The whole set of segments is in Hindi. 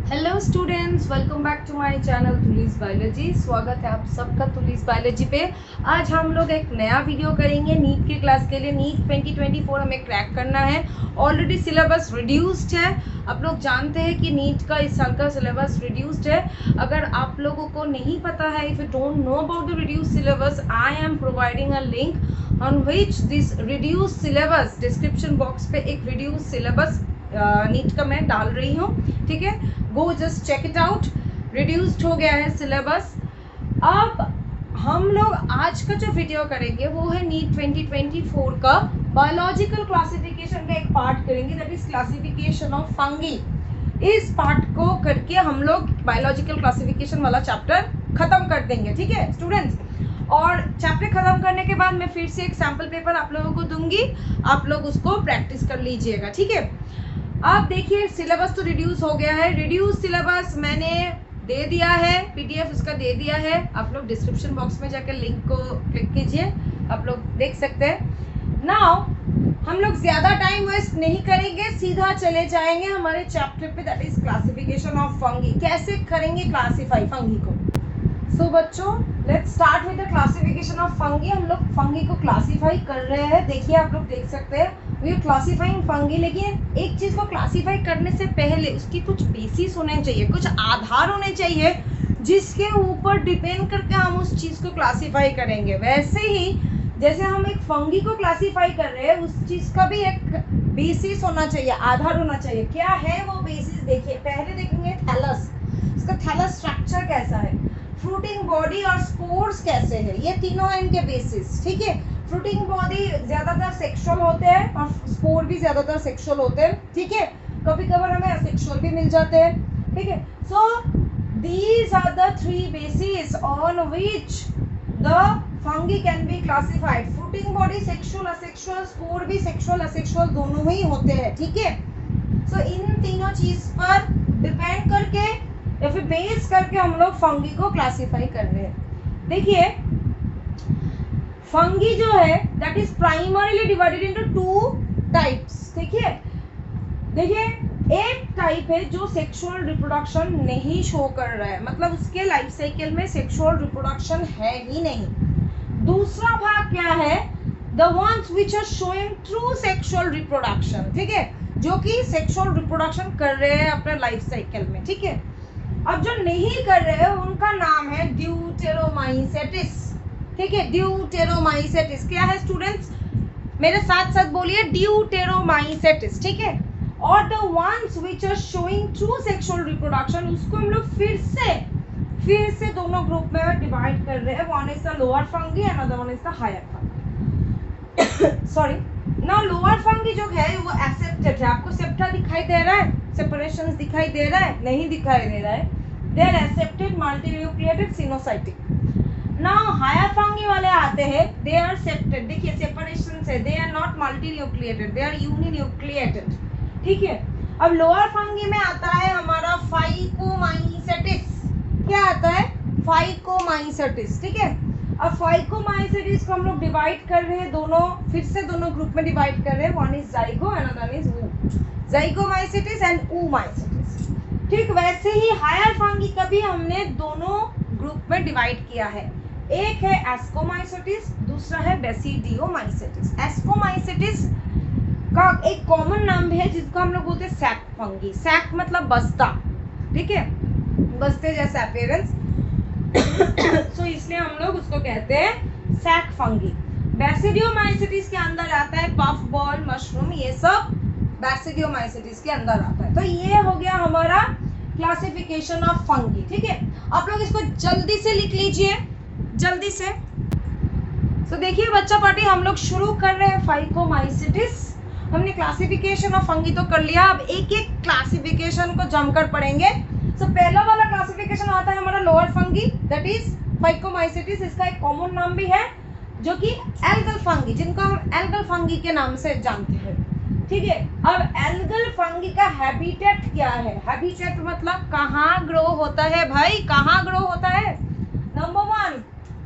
Hello students, welcome back to my channel Tuli's biology. स्वागत है आप सबका तुलीस बायोलॉजी पे। आज हम लोग एक नया वीडियो करेंगे नीट की क्लास के लिए। नीट 2024 हमें क्रैक करना है। ऑलरेडी सिलेबस रिड्यूस्ड है। आप लोग जानते हैं कि नीट का इस साल का सिलेबस रिड्यूस्ड है। अगर आप लोगों को नहीं पता है, if you don't know about the reduced syllabus, I am providing a link on which this reduced syllabus, description box पे एक रिड्यूस्ड सिलेबस नीट का मैं डाल रही हूँ। ठीक है, go just check it out. Reduced हो गया है सिलेबस। अब हम लोग आज का जो वीडियो करेंगे वो है नीट 2024 का बायोलॉजिकल क्लासिफिकेशन का एक पार्ट करेंगे, that is classification of fungi. इस पार्ट को करके हम लोग बायोलॉजिकल क्लासिफिकेशन वाला चैप्टर खत्म कर देंगे। ठीक है स्टूडेंट्स, और चैप्टर खत्म करने के बाद मैं फिर से एक सैम्पल पेपर आप लोगों को दूंगी, आप लोग उसको प्रैक्टिस कर लीजिएगा। ठीक है, आप देखिए सिलेबस तो रिड्यूस हो गया है। रिड्यूस सिलेबस मैंने दे दिया है, पीडीएफ उसका दे दिया है। आप लोग डिस्क्रिप्शन बॉक्स में जाकर लिंक को क्लिक कीजिए, आप लोग देख सकते हैं। नाउ हम लोग ज़्यादा टाइम वेस्ट नहीं करेंगे, सीधा चले जाएंगे हमारे चैप्टर पे, that is classification of fungi. कैसे करेंगे क्लासीफाई फंगी को। सो बच्चों, let's start with the classification of fungi. हम लोग फंगी को क्लासीफाई कर रहे हैं। देखिए आप लोग देख सकते हैं वी आर क्लासीफाइंग फंगी। लेकिन एक चीज़ को क्लासीफाई करने से पहले उसकी कुछ बेसिस होने चाहिए, कुछ आधार होने चाहिए जिसके ऊपर डिपेंड करके हम उस चीज़ को क्लासीफाई करेंगे। वैसे ही जैसे हम एक फंगी को क्लासीफाई कर रहे हैं, उस चीज़ का भी एक बेसिस होना चाहिए, आधार होना चाहिए। क्या है वो बेसिस? देखिए, पहले देखेंगे थैलस, इसका थैलस स्ट्रक्चर कैसा है, फ्रूटिंग बॉडी और स्पोर्स कैसे है, ये तीनों है इनके बेसिस। ठीक है, फ्रूटिंग बॉडी ज्यादातर सेक्सुअल होते हैं और स्पोर भी ज्यादातर सेक्सुअल होते हैं। ठीक है, कभी कभार हमें असेक्सुअल भी मिल जाते हैं। ठीक है, so these are the three basis on which the fungi can be classified. Fruiting body sexual asexual, spore भी सेक्सुअल असेक्सुअल दोनों ही होते हैं। ठीक है, सो इन तीनों चीज पर डिपेंड करके या फिर बेस करके हम लोग फंगी को क्लासिफाई कर रहे हैं। देखिए, फंगी जो है that is primarily divided into two types. ठीक है, देखिए एक टाइप है जो सेक्सुअल रिप्रोडक्शन नहीं शो कर रहा है, मतलब उसके लाइफ साइकिल में सेक्सुअल रिप्रोडक्शन है ही नहीं। दूसरा भाग क्या है, the ones which are showing true sexual reproduction. ठीक है, जो कि सेक्सुअल रिप्रोडक्शन कर रहे हैं अपने लाइफ साइकिल में। ठीक है, अब जो नहीं कर रहे हैं उनका नाम है ड्यूटेरोमाइसेटिस। ठीक है, ड्यूटेरोमाइसेटिस क्या है स्टूडेंट्स, मेरे साथ साथ बोलिए, ड्यूटेरोमाइसेटिस। ठीक है, और the ones which are showing true sexual reproduction, उसको हम लोग फिर से दोनों ग्रुप में डिवाइड कर रहे हैं। One is the lower fungi and other one is the higher fungi. Sorry, now lower fungi जो है वो एक्सेप्टेड है। आपको सेप्टा दिखाई दे रहा है, सेपरेशंस दिखाई दे रहा है? नहीं दिखाई दे रहा है। They are aseptate multinucleated coenocytic. Now higher fungi वाले आते हैं, दे आर सेप्टेड। देखिए सेपरेशन है, they are not multinucleated, they are uninucleated. ठीक है, अब लोअर फंगी में आता है हमारा फाइकोमाइसेटिस। क्या आता है? फाइकोमाइसेटिस। ठीक है, अब फाइकोमाइसेटिस को हम लोग डिवाइड कर रहे हैं, फिर से दोनों ग्रुप में डिवाइड कर रहे हैं। One is zygote and other is ऊ, जाइगोमाइसेटिस एंड ऊमाइसेटिस। ठीक वैसे ही हायर फंगी का भी हमने दोनों ग्रुप में डिवाइड किया है। एक है एस्कोमाइसेटिस, दूसरा है बेसिडियोमाइसेटिस। एस्कोमाइसेटिस का एक कॉमन नाम भी है जिसको हम लोग बोलते हैं सैक फंगी। सैक मतलब बस्ता। ठीक है, बस्ते जैसा अपीयरेंस सो इसलिए हम लोग उसको कहते हैं सैक फंगी। बेसिडियोमाइसेटिस के अंदर आता है पफ बॉल, मशरूम, ये सब बेसिडियोमाइसेटिस के अंदर आता है। तो ये हो गया हमारा क्लासिफिकेशन ऑफ फंगी। ठीक है, आप लोग इसको जल्दी से लिख लीजिए, जल्दी से। तो देखिए बच्चा पार्टी, हम लोग शुरू कर रहे हैं फाइकोमाइसेटिस। हमने क्लासिफिकेशन ऑफ फंगी तो कर लिया, अब एक एक क्लासिफिकेशन को जमकर पढ़ेंगे। सो पहला वाला क्लासिफिकेशन आता है हमारा लोअर फंगी, दैट इज फाइकोमाइसेटिस। इसका एक कॉमन नाम भी है जो कि एल्गल फंगी, जिनको हम एल्गल फंगी के नाम से जानते हैं। ठीक है, अब एल्गल फंगी का हैबिटेट क्या है? हैबिटेट मतलब कहाँ ग्रो होता है भाई, कहाँ ग्रो होता है? Number one,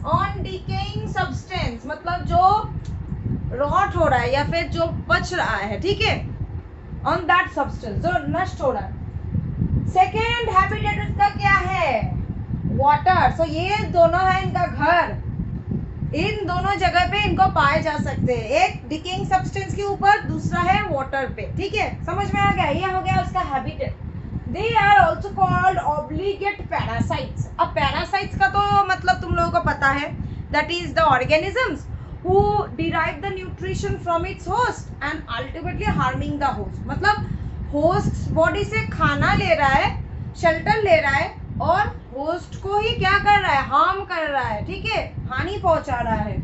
on decaying substance, मतलब जो रॉट हो रहा है या फिर जो पच रहा है। ठीक है, ऑन दैट सब्सटेंस, जो नष्ट हो रहा है। सेकेंड हैबिटेट उसका क्या है, वाटर। सो ये दोनों है इनका घर, इन दोनों जगह पे इनको पाए जा सकते हैं, एक डिकेइंग सब्सटेंस के ऊपर, दूसरा है वाटर पे। ठीक है, समझ में आ गया, ये हो गया उसका habitat. They are also called obligate parasites. अब पैरासाइट्स का तो मतलब तुम लोगों को पता है, that is the organisms who derive the nutrition from its host and ultimately harming the host। मतलब होस्ट बॉडी से खाना ले रहा है, शेल्टर ले रहा है और होस्ट को ही क्या कर रहा है, हार्म कर रहा है। ठीक है, हानि पहुंचा रहा है।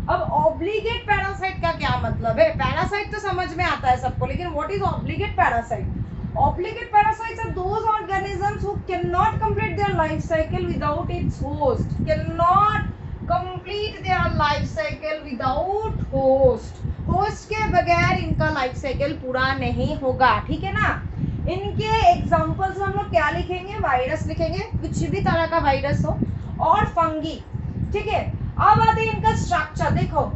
अब ऑब्लिगेट पैरासाइट का क्या मतलब है, पैरासाइट तो समझ में आता है सबको, लेकिन what is obligate parasite? Obligate parasites are those organisms who cannot complete their life cycle without its host, cannot complete their life cycle without host। Host के बगैर इनका लाइफ साइकिल पूरा नहीं होगा। ठीक है ना, इनके एग्जांपल्स हम लोग क्या लिखेंगे, वायरस लिखेंगे, कुछ भी तरह का वायरस हो, और फंगी। ठीक है, अब आते हैं इनका स्ट्रक्चर। देखो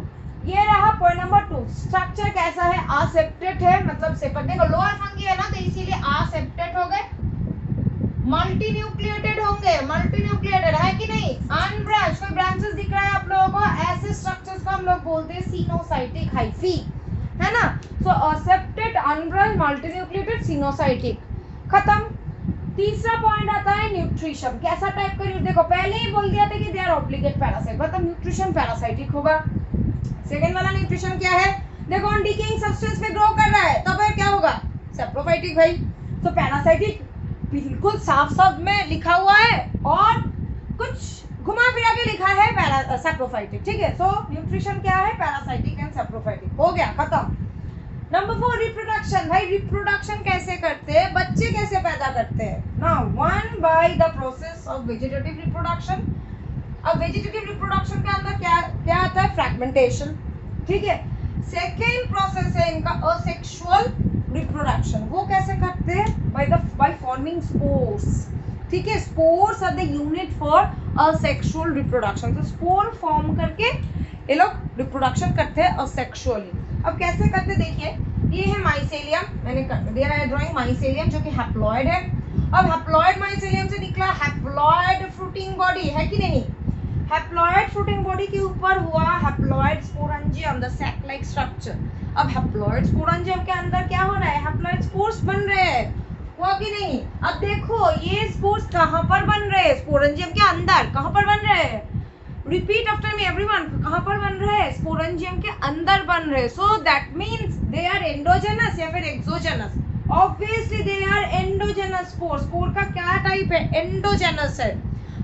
ये रहा पॉइंट नंबर 2, स्ट्रक्चर कैसा है, असेप्टेट है, मतलब सेपरेट। देखो लोअर फंगी है ना, तो इसीलिए असेप्टेट हो गए। मल्टीन्यूक्लिएटेड होंगे, मल्टीन्यूक्लिएटेड है कि नहीं, अनब्रांच, कोई ब्रांचेस दिख रहा है आप लोगों को, ऐसे स्ट्रक्चर्स को हम लोग बोलते हैं सिनोसाइटिक हाइफी, है ना। सो असेप्टेड, अनब्रांच, मल्टीन्यूक्लिएटेड, सिनोसाइटिक, खत्म। तीसरा पॉइंट आता है न्यूट्रिशन, कैसा टाइप का। देखो पहले ही बोल दिया था कि दे आर ऑब्लिगेट पैरासाइट, मतलब न्यूट्रिशन पैरासाइटिक होगा। सेकेंड वाला न्यूट्रिशन क्या है, देखो डिकेइंग सब्सटेंस में ग्रो कर रहा है, तब क्या होगा, सैप्रोफाइटिक भाई। तो पैरासाइटिक बिल्कुल साफ साफ में लिखा हुआ है, और कुछ घुमा फिरा के लिखा है सैप्रोफाइटिक। ठीक है, सो न्यूट्रिशन क्या है, पैरासाइटिक एंड सैप्रोफाइटिक, हो गया खत्म। Number 4 reproduction. भाई रिप्रोडक्शन कैसे करते हैं, बच्चे कैसे पैदा करते हैं। Now one by the process of vegetative reproduction. अब वेजिटेटिव रिप्रोडक्शन के अंदर क्या क्या आता है, फ्रैगमेंटेशन। ठीक है, सेकेंड प्रोसेस है इनका असेक्सुअल रिप्रोडक्शन। वो कैसे करते हैं, बाय फॉर्मिंग स्पोर्स। ठीक है, spores are the unit for asexual reproduction. तो स्पोर फॉर्म करके ये लोग रिप्रोडक्शन करते हैं असेक्सुअली। अब कैसे करते देखिए, ये है माइसेलियम, मैंने दे रहा है ड्राइंग, माइसेलियम जो कि हैप्लॉइड है। अब हैप्लॉइड माइसेलियम से निकला हैप्लॉइड फ्रूटिंग बॉडी, है कि नहीं। हैप्लॉइड फ्रूटिंग बॉडी के ऊपर हुआ haploid sporangium, the sac like structure. अब हैप्लॉइड स्पोरेंजियम के अंदर क्या हो रहा है, हैप्लॉइड स्पोर्स बन रहे हैं, हुआ कि नहीं। अब देखो ये स्पोर्स कहाँ पर बन रहे हैं, स्पोरेंजियम के अंदर। कहाँ पर बन रहे हैं, रिपीट आफ्टर मी एवरीवन, कहाँ पर बन रहे हैं, स्पोरेंजियम के अंदर बन रहे हैं। So that means they are endogenous या फिर exogenous. Obviously they are endogenous spore. Spore का क्या टाइप है, एंडोजेनस है।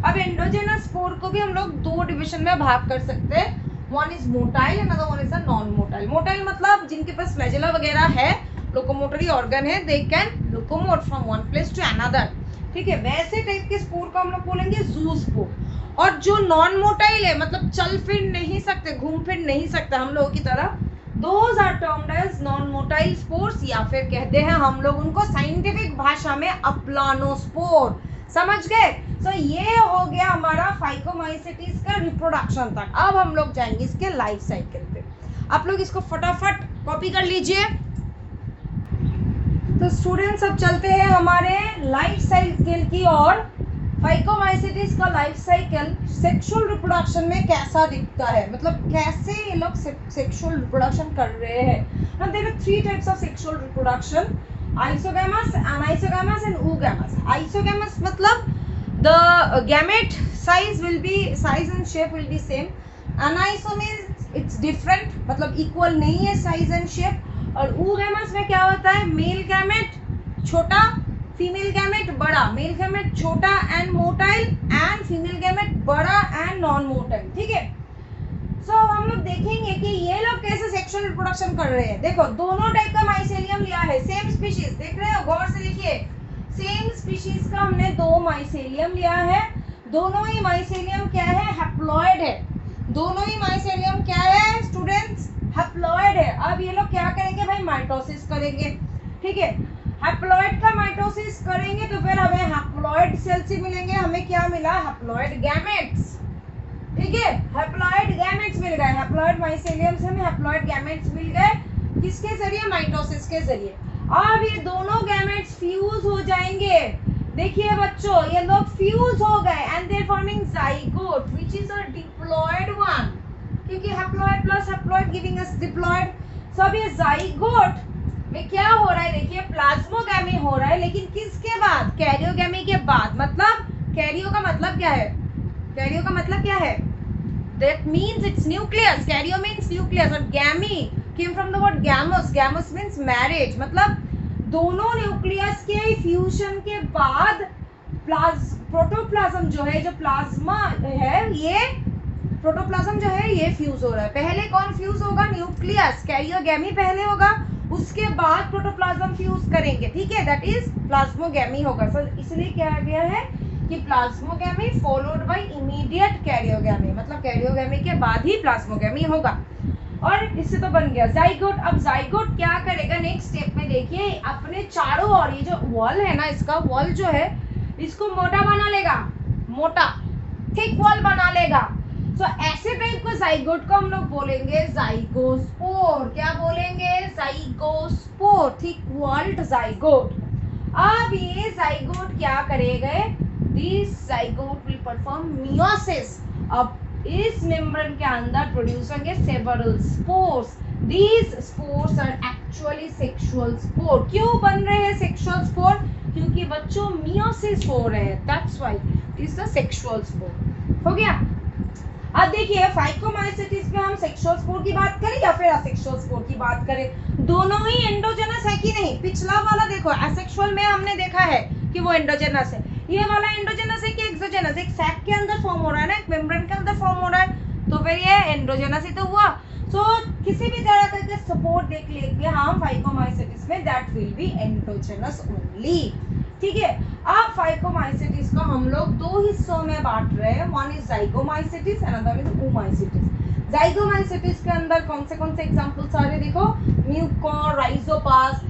अब एंडोजेनस स्पोर को भी हम लोग दो डिवीजन में भाग कर सकते हैं, one is motile and other one is a non motile. Motile मतलब जिनके पास फ्लैजेला वगैरह है, लोकोमोटरी ऑर्गन है, they can locomote from one place to another. ठीक है, वैसे टाइप के स्पोर को हम लोग बोलेंगे जू स्पोर। और जो नॉन मोटाइल है, मतलब चल फिर नहीं सकते, घूम फिर नहीं सकते हम लोगों की तरह, those are termed as non motile spores, या फिर कहते हैं हम लोग उनको साइंटिफिक भाषा में अप्लानोस्पोर। समझ गए। तो ये हो गया हमारा फाइकोमाइसेटिस का रिप्रोडक्शन तक। अब हम लोग जाएंगे इसके लाइफ साइकिल पे। आप लोग इसको फटाफट कॉपी कर लीजिए। तो स्टूडेंट्स अब चलते हैं हमारे लाइफ साइकिल की ओर। फाइकोमाइसेटिस का लाइफ साइकिल सेक्सुअल रिप्रोडक्शन में कैसा दिखता है, मतलब कैसे ये लोग सेक्सुअल रिप्रोडक्शन कर रहे हैं। Now there are 3 types of sexual reproduction: isogamous, anisogamous and oogamous. Isogamous मतलब the gamete size and shape will be same. Anisomous it's different, मतलब equal नहीं है size and shape. और oogamous में क्या होता है, मेल गैमेट छोटा, फीमेल गैमेट बड़ा, मेल गैमेट छोटा and motile, and female gamete बड़ा एंड नॉन मोटाइल। ठीक है, सो हम लोग देखेंगे कि ये लोग कैसे सेक्सुअल रिप्रोडक्शन कर रहे हैं। देखो दोनों टाइप का माइसेलियम लिया है, सेम स्पीशीज, देख रहे हो, गौर से देखिए, सेम स्पीशीज का हमने 2 माइसेलियम लिया है। दोनों ही माइसेलियम क्या है, हैप्लॉइड है। दोनों ही माइसेलियम क्या है स्टूडेंट्स, हैप्लॉइड है। अब ये लोग क्या करेंगे भाई, माइटोसिस करेंगे। ठीक है, हैप्लॉइड का माइटोसिस करेंगे तो फिर हमें हैप्लॉइड सेल्स ही मिलेंगे। हमें क्या मिला, हैप्लॉइड गैमेट्स। ठीक है, हैप्लॉइड गैमेट्स मिल गए, हैप्लॉइड माइसेलियम से हमें हैप्लॉइड गैमेट्स मिल गए, किसके जरिए, माइटोसिस के जरिए। अब ये दोनों गैमेट्स फ्यूज हो जाएंगे देखिए बच्चों, ये लोग फ्यूज हो गए and they are forming zygote which is a diploid one, क्योंकि haploid plus haploid giving us diploid. So अब ये जाइगोट में क्या हो रहा है, देखिए प्लाज्मोगैमी हो रहा है, लेकिन किसके बाद, कैरियोगैमी के बाद। मतलब कैरियो का मतलब क्या है, कैरियो का मतलब क्या है, that means it's nucleus, Cairo means nucleus, और गैमी came from the word gamos, gamos means marriage, मतलब दोनों न्यूक्लियस के फ्यूजन के बाद प्रोटोप्लाज्म जो है, जो प्लाज्मा है, ये प्रोटोप्लाज्म जो है ये फ्यूज हो रहा है। पहले कौन फ्यूज होगा, न्यूक्लियस, कैरियोगैमी पहले होगा, उसके बाद प्रोटोप्लाज्म फ्यूज करेंगे, ठीक है, दैट इज प्लाज्मोगैमी होगा। सो इसलिए क्या गया है कि plasmogamy followed by immediate karyogamy, मतलब कैरियोगैमी के बाद ही प्लाज्मोगैमी होगा। और इससे तो बन गया जाइगोट। अब जाइगोट क्या करेगा नेक्स्ट स्टेप में, देखिए अपने चारों ओर ये जो वॉल है ना, इसका वॉल जो है इसको मोटा बना लेगा, मोटा थिक वॉल बना लेगा। सो ऐसे टाइप का जाइगोट को हम लोग बोलेंगे जाइगोस्पोर। क्या बोलेंगे, जाइगोस्पोर, थिक वॉल्ड जाइगोट। अब ये जाइगोट क्या करेगा, this zygote will perform meiosis. अब इस मेम्ब्रेन के अंदर प्रोड्यूस होंगे several spores. These spores are actually sexual spore. क्यों बन रहे हैं सेक्सुअल स्पोर, क्योंकि बच्चों मियोसिस हो रहे हैं, that's why it is the sexual spore. हो गया। अब देखिए फाइकोमाइसेटिस में हम सेक्सुअल स्पोर की बात करें या फिर असेक्सुअल स्पोर की बात करें, दोनों ही एंडोजेनस है कि नहीं। पिछला वाला देखो असेक्सुअल में हमने देखा है कि वो एंडोजेनस है, ये वाला एंडोजेनस है कि एक्सोजेनस, एक सैक के अंदर फॉर्म हो रहा है ना, एक मेम्ब्रेन के अंदर फॉर्म हो रहा है, तो फिर ये एंडोजेनस ही तो हुआ। सो किसी भी तरह का सपोर्ट देख लेंगे हम फाइकोमाइसेटिस में, that will be endogenous only, ठीक है। अब फाइकोमाइसेटिस को हम लोग दो हिस्सों में बांट रहे हैं, one is zygomycetes and other is oomaइसेटिस। जाइगोमाइसेटिस के अंदर कौन से एग्जांपल्स आ रहे हैं, देखो म्यूकोर, राइजोपास।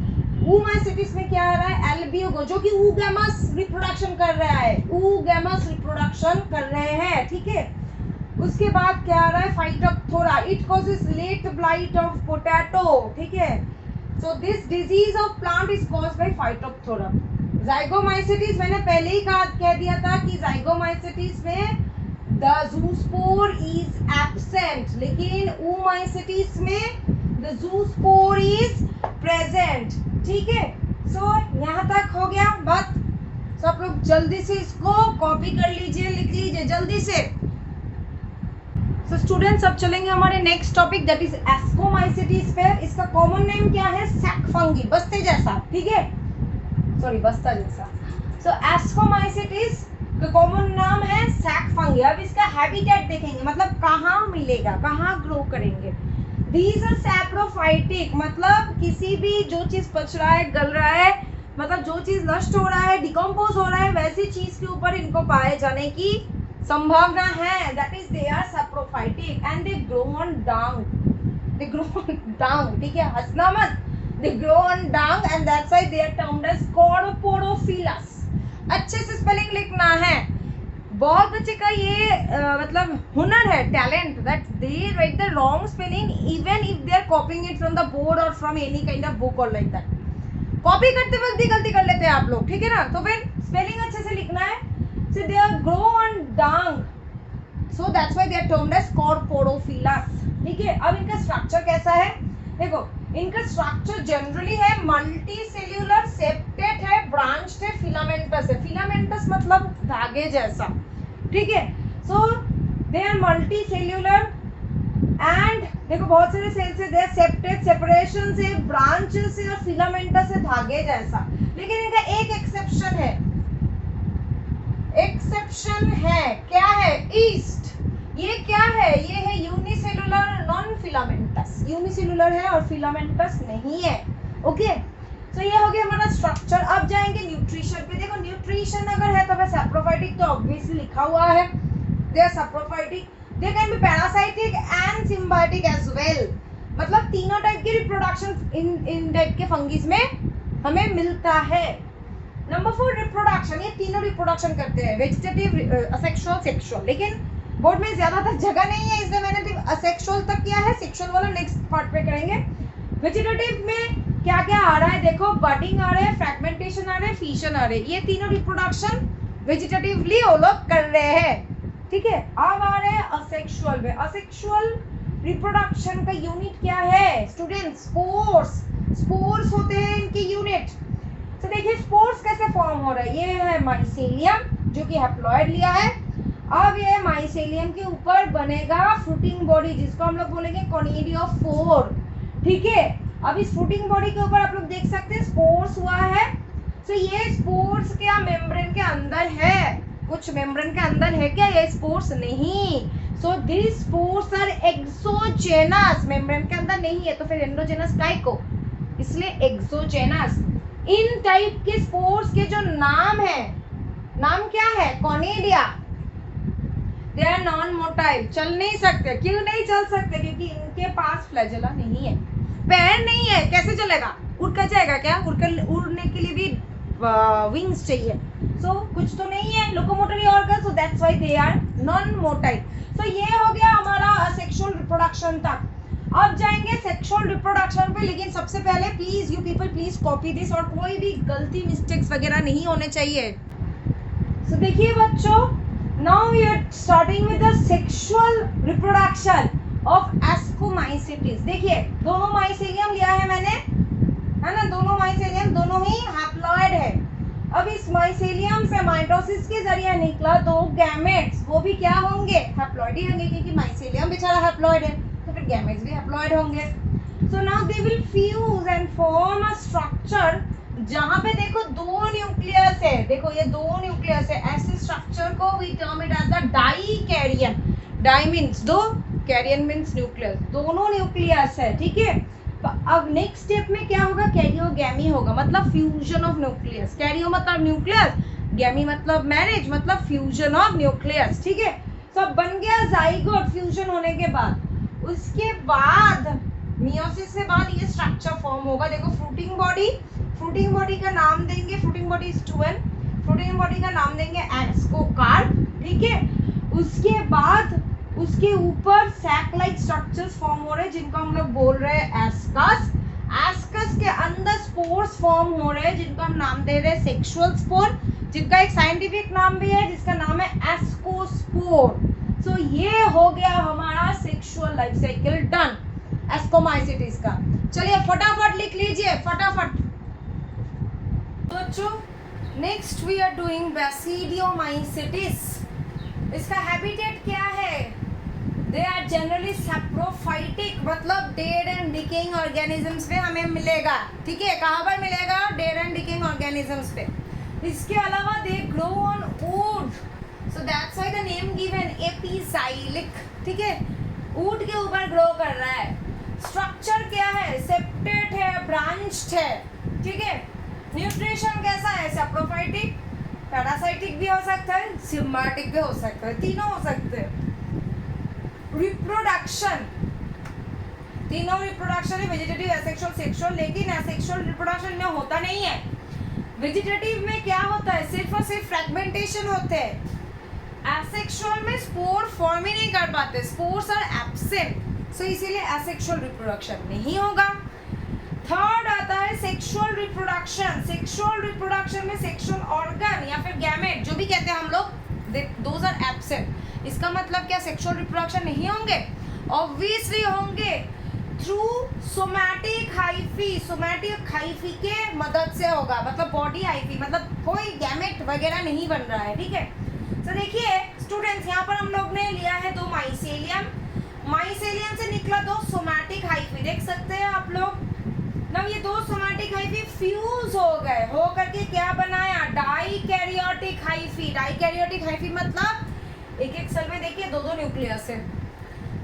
oomaइसेटिस में क्या आ रहा है, एल्ब्यूगो, जो कि oogamous रिप्रोडक्शन कर रहा है, oogamous रिप्रोडक्शन कर रहे हैं, ठीक है। उसके बाद क्या आ रहा है, Phytophthora, it causes late blight of potato, ठीक है। So this disease of plant is caused by Phytophthora. Zygomycetes मैंने पहले ही कह दिया था कि जाइगोमाइसेटिस में द जूस्पोर इज एब्सेंट, लेकिन oomaइसेटिस में द जूस्पोर इज प्रेजेंट, ठीक है। सो यहाँ तक हो गया बात। सो आप लोग जल्दी से इसको कॉपी कर लीजिए, लिख लीजिए जल्दी से। सो स्टूडेंट्स अब चलेंगे हमारे नेक्स्ट टॉपिक दैट इज एस्कोमाइसेटिस पे। इसका कॉमन नेम क्या है, सैक फंगी, बस्ते जैसा, ठीक है, सॉरी बस्ता जैसा। सो एस्कोमाइसेटिस का कॉमन नाम है सैक फंगी। अब इसका हैबिटेट देखेंगे, मतलब कहाँ मिलेगा, कहाँ ग्रो करेंगे। दीज आर सैप्रोफाइटिक, मतलब किसी भी जो चीज पच रहा है, गल रहा है, मतलब जो चीज नष्ट हो रहा है, डिकम्पोज हो रहा है, वैसी चीज के ऊपर इनको पाए जाने की संभावना है। That is they are saprophytic and they grow on dung, they grow on dung, ठीक है, हंसना मत। They grow on dung and that's why they are termed as Cordopodophilus। अच्छे से स्पेलिंग लिखना है, बहुत बच्चे का ये मतलब हुनर है, talent, that they write the wrong spelling even if they are copying it from the board or from any kind of book or like that। Copy करते वक्त भी गलती कर लेते हैं आप लोग, ठीक है ना, तो फिर स्पेलिंग अच्छे से लिखना है। So they are grow on dung, so that's why they are termed as Cordopodophilus, ठीक है। अब इनका स्ट्रक्चर कैसा है, देखो इनका स्ट्रक्चर जनरली है मल्टी सेल्यूलर, सेप्टेट है, ब्रांच्ड है, फिलामेंटस है। फिलामेंटस मतलब धागे जैसा, ठीक है। So they are multicellular and देखो बहुत सारे सेल्स है, दे आर सेप्टेट, सेपरेशन से, ब्रांचेस से, और फिलामेंटस है, धागे जैसा। लेकिन इनका एक एक्सेप्शन है, एक्सेप्शन है, क्या है, ईस्ट। ये क्या है, ये है यूनिसेलुलर नॉन फिलामेंटस, यूनिसेलुलर है और फिलामेंटस नहीं है, ओके। तो ये हो गया हमारा स्ट्रक्चर। अब जाएंगे न्यूट्रिशन पे। देखो न्यूट्रिशन अगर है तो फिर सैप्रोफाइटिक तो ऑब्वियसली लिखा हुआ है, they are saprophytic, they can be parasitic and symbiotic as well, मतलब तीनों टाइप की रिप्रोडक्शन इन टाइप के फंगीज में हमें मिलता है। नंबर 4 रिप्रोडक्शन, ये तीनों रिप्रोडक्शन करते हैं, वेजिटेटिव, असेक्सुअल, सेक्सुअल। लेकिन बोर्ड में ज्यादातर जगह नहीं है इसलिए मैंने सिर्फ असेक्सुअल तक किया है, सेक्सुअल वाला नेक्स्ट पार्ट पे करेंगे। वेजिटेटिव में क्या क्या आ रहा है देखो, बडिंग आ रहा है, फ्रैगमेंटेशन आ रहा है, फिशन आ रहा है, ये तीनों रिप्रोडक्शन वेजिटेटिवली वो लोग कर रहे हैं, ठीक है। अब आ रहे हैं असेक्सुअल में। असेक्सुअल रिप्रोडक्शन का यूनिट क्या है स्टूडेंट्स? स्पोर्स। स्पोर्स होते हैं इनके यूनिट। तो देखिए स्पोर्स कैसे फॉर्म हो रहा है, ये है माइसेलियम जो कि हैप्लॉइड लिया है। अब ये माइसेलियम के ऊपर बनेगा फ्रूटिंग बॉडी जिसको हम लोग बोलेंगे कॉनिडियोफोर, ठीक है। अब इस फ्रूटिंग बॉडी के ऊपर आप लोग देख सकते हैं स्पोर्स हुआ है। तो ये स्पोर्स क्या मेम्ब्रेन के अंदर है? कुछ मेम्ब्रेन के अंदर है क्या ये स्पोर्स? नहीं। So this spores are exogenous, membrane के अंदर नहीं है तो फिर एंडोजेनस काय को, इसलिए एक्सोजेनस। इन टाइप के स्पोर्स के जो नाम है, नाम क्या है? Conidia. They are non motile, चल नहीं सकते। क्यों नहीं चल सकते? क्योंकि इनके पास फ्लैजेला नहीं है, पैर नहीं है, कैसे चलेगा? उड़ कर जाएगा क्या? उड़ने के लिए भी विंग्स चाहिए। सो कुछ तो नहीं है locomotory organ, so that's why they are non motile. So ये हो गया हमारा सेक्सुअल रिप्रोडक्शन तक। अब जाएंगे सेक्सुअल रिप्रोडक्शन पे, लेकिन सबसे पहले please you people please copy this, और कोई भी गलती मिस्टेक्स वगैरह नहीं होने चाहिए। सो देखिए बच्चों, now we are starting with the sexual reproduction of ascomycetes. देखिए दोनों माइसेलियम लिया है मैंने, है ना, दोनों माइसेलियम दोनों ही हैप्लॉइड है। अब इस माइसेलियम से माइटोसिस के जरिए निकला दो गैमेट्स, वो भी क्या होंगे? हैप्लॉइड ही होंगे, क्योंकि माइसेलियम बेचारा हैप्लॉइड है तो फिर गैमेट्स भी हैप्लॉइड होंगे। So now they will fuse and form a structure जहां पे देखो दो न्यूक्लियस है, देखो ये दो न्यूक्लियस है। ऐसे स्ट्रक्चर को we term it as the dikaryon. Di means दो, कैरियन मींस न्यूक्लियस, दोनों न्यूक्लियस है, ठीक है। अब नेक्स्ट स्टेप में क्या होगा? कैरियोगैमी होगा, मतलब फ्यूजन ऑफ न्यूक्लियस। कैरियो मतलब न्यूक्लियस, गैमी मतलब मैरिज, मतलब फ्यूजन ऑफ न्यूक्लियस, ठीक है। सब बन गया जाइगोट फ्यूजन होने के बाद। उसके बाद मियोसिस के बाद ये स्ट्रक्चर फॉर्म होगा। देखो फ्रूटिंग बॉडी, फ्रूटिंग बॉडी का नाम देंगे, fruiting body is 2n, fruiting body का नाम देंगे एस्कोकार्प, ठीक है। उसके बाद उसके ऊपर सैक लाइक स्ट्रक्चर्स फॉर्म हो रहे हैं जिनको हम लोग बोल रहे हैं एस्कस। एस्कस के अंदर स्पोर्स फॉर्म हो रहे हैं जिनको हम नाम दे रहे हैं सेक्सुअल स्पोर, जिनका एक साइंटिफिक नाम भी है जिसका नाम है एस्कोस्पोर। सो ये हो गया हमारा sexual life cycle done ascomycetes का। चलिए फटाफट लिख लीजिए फटाफट बच्चों। Next we are doing basidiomycetes. इसका हैबिटेट क्या है? दे आर जनरली सैप्रोफाइटिक, मतलब डेड एंड डिकेइंग ऑर्गेनिजम्स पे हमें मिलेगा, ठीक है। कहाँ पर मिलेगा? डेड एंड डिकेइंग ऑर्गेनिजम्स पे। इसके अलावा they grow on wood, so that's why the name given epixylic, ठीक है। वुड के ऊपर ग्रो कर रहा है। स्ट्रक्चर क्या है? सेप्टेट है, ब्रांच्ड है, ठीक है। न्यूट्रिशन कैसा है? सैप्रोफाइटिक, पैरासाइटिक भी हो सकता है, सिम्बायोटिक भी हो सकता है, तीनों हो सकते हैं। रिप्रोडक्शन, तीनों रिप्रोडक्शन है, वेजिटेटिव, एसेक्सुअल, सेक्सुअल। लेकिन एसेक्सुअल रिप्रोडक्शन में होता नहीं है। वेजिटेटिव में क्या होता है? सिर्फ और सिर्फ फ्रैगमेंटेशन होते हैं। एसेक्सुअल में स्पोर फॉर्म ही नहीं कर पाते, स्पोर्स आर एब्सेंट, सो इसीलिए एसेक्सुअल रिप्रोडक्शन नहीं होगा। थर्ड आता है सेक्सुअल रिप्रोडक्शन। सेक्सुअल रिप्रोडक्शन में सेक्सुअल ऑर्गन या फिर गैमेट जो भी कहते हैं हम लोग, दोज आर एब्सेंट। इसका मतलब क्या सेक्सुअल रिप्रोडक्शन नहीं होंगे? ऑब्वियसली होंगे, through somatic hyphae. Somatic hyphae के मदद से होगा, मतलब बॉडी हाइफी, मतलब कोई गैमेट वगैरह नहीं बन रहा है, ठीक है। तो देखिए स्टूडेंट्स, यहाँ पर हम लोग ने लिया है दो माइसेलियम, माइसेलियम से निकला दो सोमैटिक हाइफी, देख सकते हैं आप लोग। अब ये दो सोमैटिक हाइफी फ्यूज हो गए, हो करके क्या बनाया? Dikaryotic hyphae. डाइकैरियोटिक हाइफी मतलब एक एक सेल में देखिए दो दो न्यूक्लियस है,